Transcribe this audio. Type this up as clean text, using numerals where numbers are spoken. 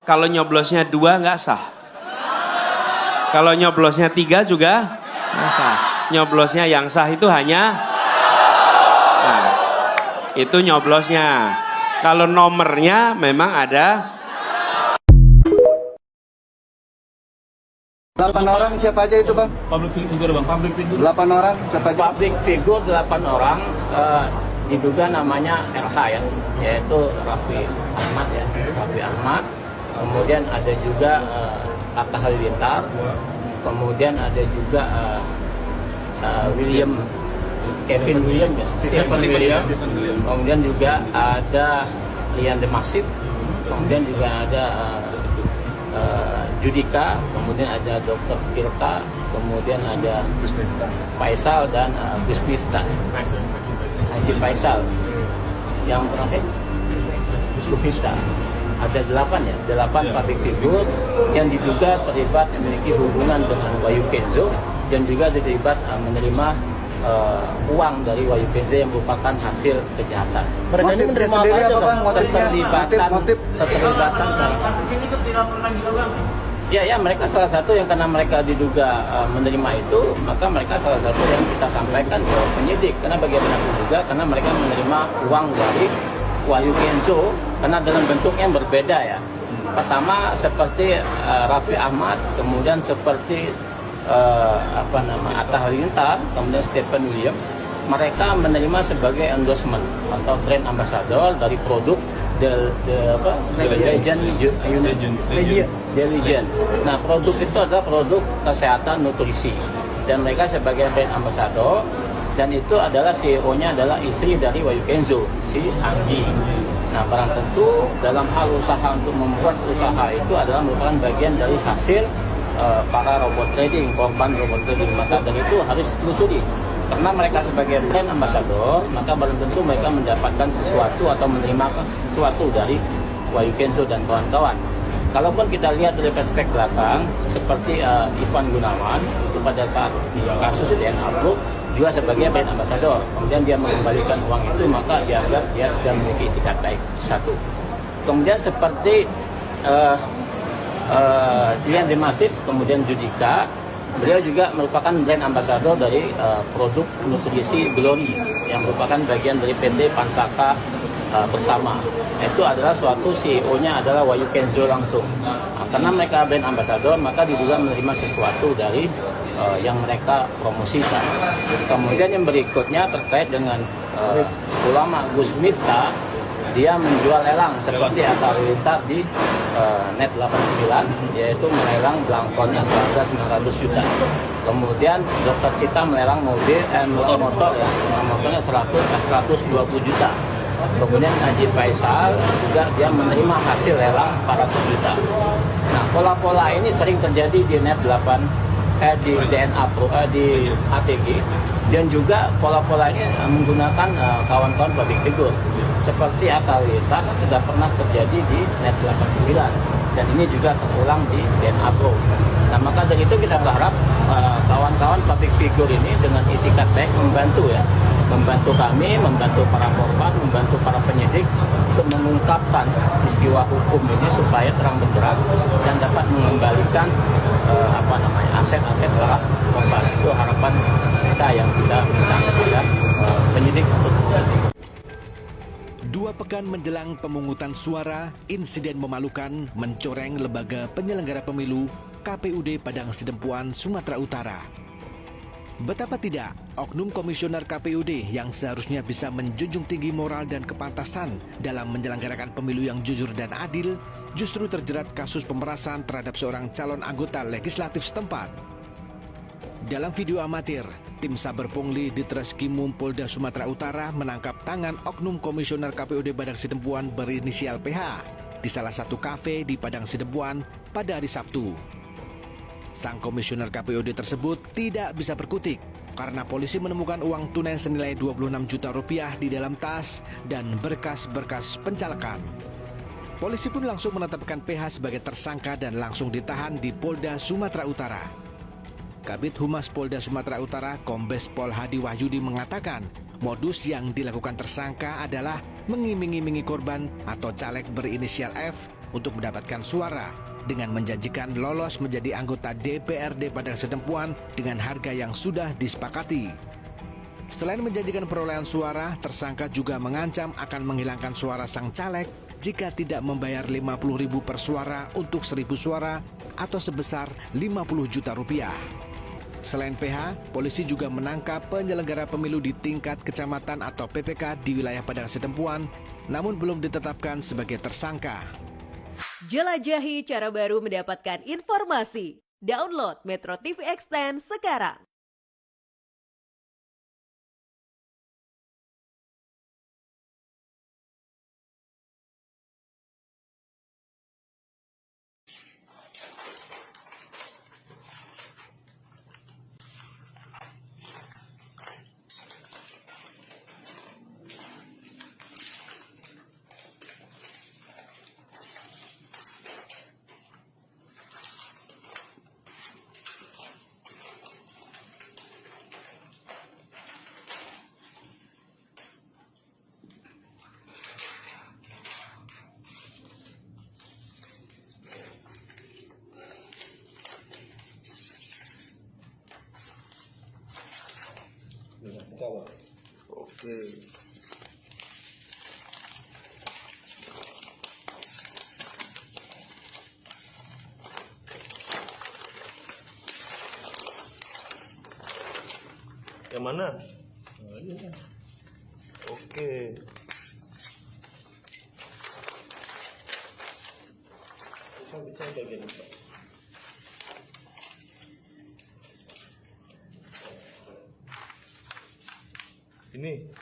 Kalau nyoblosnya 2 nggak sah. Kalau nyoblosnya 3 juga nggak sah. Nyoblosnya yang sah itu hanya, nah, itu nyoblosnya. Kalau nomornya memang ada. 8 orang siapa aja itu Bang? Public figure Bang, public figure. 8 orang siapa aja? Public figure 8 orang diduga namanya RH ya, yaitu Raffi Ahmad ya, Raffi Ahmad. Kemudian ada juga Atta Halilintar. Kemudian ada juga Kevin William ya, Stephen William. Kemudian juga ada Lian Demasif. Kemudian juga ada Judika, kemudian ada Dr. Tirta, kemudian ada Faisal dan Gus Miftah. Haji Faisal. Yang terakhir Gus Miftah. Ada 8 ya, 8 public figure yang diduga terlibat memiliki hubungan dengan Wahyu Kenzo dan juga terlibat menerima uang dari Wahyu Kenzo yang merupakan hasil kejahatan. Mereka ini menerima apa aja Bang? Keterlibatan. Ya, mereka salah satu yang karena mereka diduga menerima itu, maka mereka salah satu yang kita sampaikan ke penyidik. Karena bagaimanapun juga, karena mereka menerima uang dari Wahyu Kenzo, karena dalam bentuk yang berbeda ya. Pertama seperti Raffi Ahmad, kemudian seperti Atta Halilintar, kemudian Stephen William. Mereka menerima sebagai endorsement atau brand ambassador dari produk Legend. Nah, produk itu adalah produk kesehatan nutrisi dan mereka sebagai brand ambassador, dan itu adalah CEO-nya adalah istri dari Wahyu Kenzo, si Anggi. Nah, barang tentu dalam hal usaha untuk membuat usaha itu adalah merupakan bagian dari hasil para robot trading, korban robot trading. Maka dari itu harus ditelusuri. Karena mereka sebagai brand ambassador, maka belum tentu mereka mendapatkan sesuatu atau menerima sesuatu dari Wahyu Kenzo dan kawan-kawan. Kalaupun kita lihat dari perspektif belakang, seperti Ivan Gunawan, itu pada saat di kasus DNA Group juga sebagai brand ambassador. Kemudian dia mengembalikan uang itu, maka dianggap dia sudah memiliki itikat baik. Satu. Kemudian seperti Lian Demasif, kemudian Judika, beliau juga merupakan brand ambassador dari produk nutrisi Glory yang merupakan bagian dari PT Pansaka Bersama. Itu adalah suatu CEO-nya adalah Wahyu Kenzo langsung. Nah, karena mereka brand ambassador, maka diduga menerima sesuatu dari yang mereka promosikan. Kemudian yang berikutnya terkait dengan ulama Gus Miftah, dia menjual lelang seperti Atta Halilintar di Net 89, yaitu melelang belangkonnya seharga 900 juta. Kemudian Dr. Tirta melelang motor ya, motornya 120 juta. Kemudian Haji Faisal juga dia menerima hasil lelang 400 juta. Nah, pola-pola ini sering terjadi di Net 8, di DNA Pro, di ATG, dan juga pola-pola ini menggunakan kawan-kawan public figure. Seperti Atta Halilintar sudah pernah terjadi di Net 89 dan ini juga terulang di DNA Pro. Nah, maka dari itu kita berharap kawan-kawan public figure ini dengan itikat baik membantu ya, membantu kami, membantu para korban, membantu para penyidik untuk mengungkapkan peristiwa hukum ini supaya terang benderang dan dapat mengembalikan aset-aset para korban. Itu harapan kita yang kita minta kepada penyidik untuk. 2 pekan menjelang pemungutan suara, insiden memalukan mencoreng lembaga penyelenggara pemilu KPUD Padang Sidempuan, Sumatera Utara. Betapa tidak, oknum komisioner KPUD yang seharusnya bisa menjunjung tinggi moral dan kepantasan dalam menyelenggarakan pemilu yang jujur dan adil, justru terjerat kasus pemerasan terhadap seorang calon anggota legislatif setempat. Dalam video amatir, tim Saber Pungli Ditreskrimum Polda Sumatera Utara menangkap tangan oknum komisioner KPUD Padang Sidempuan berinisial PH di salah satu kafe di Padang Sidempuan pada hari Sabtu. Sang komisioner KPUD tersebut tidak bisa berkutik karena polisi menemukan uang tunai senilai 26 juta rupiah di dalam tas dan berkas-berkas pencalekan. Polisi pun langsung menetapkan PH sebagai tersangka dan langsung ditahan di Polda Sumatera Utara. Kabid Humas Polda Sumatera Utara Kombes Pol Hadi Wahyudi mengatakan modus yang dilakukan tersangka adalah mengiming-imingi korban atau caleg berinisial F untuk mendapatkan suara dengan menjanjikan lolos menjadi anggota DPRD Padang Sidempuan dengan harga yang sudah disepakati. Selain menjanjikan perolehan suara, tersangka juga mengancam akan menghilangkan suara sang caleg jika tidak membayar 50.000 per suara untuk 1.000 suara atau sebesar 50 juta rupiah. Selain PH, polisi juga menangkap penyelenggara pemilu di tingkat kecamatan atau PPK di wilayah Padang Sidempuan, namun belum ditetapkan sebagai tersangka. Jelajahi cara baru mendapatkan informasi. Download Metro TV Extend sekarang. Oke. Yang mana? Oh, iya. Oke. Bisa bagian apa? Ini.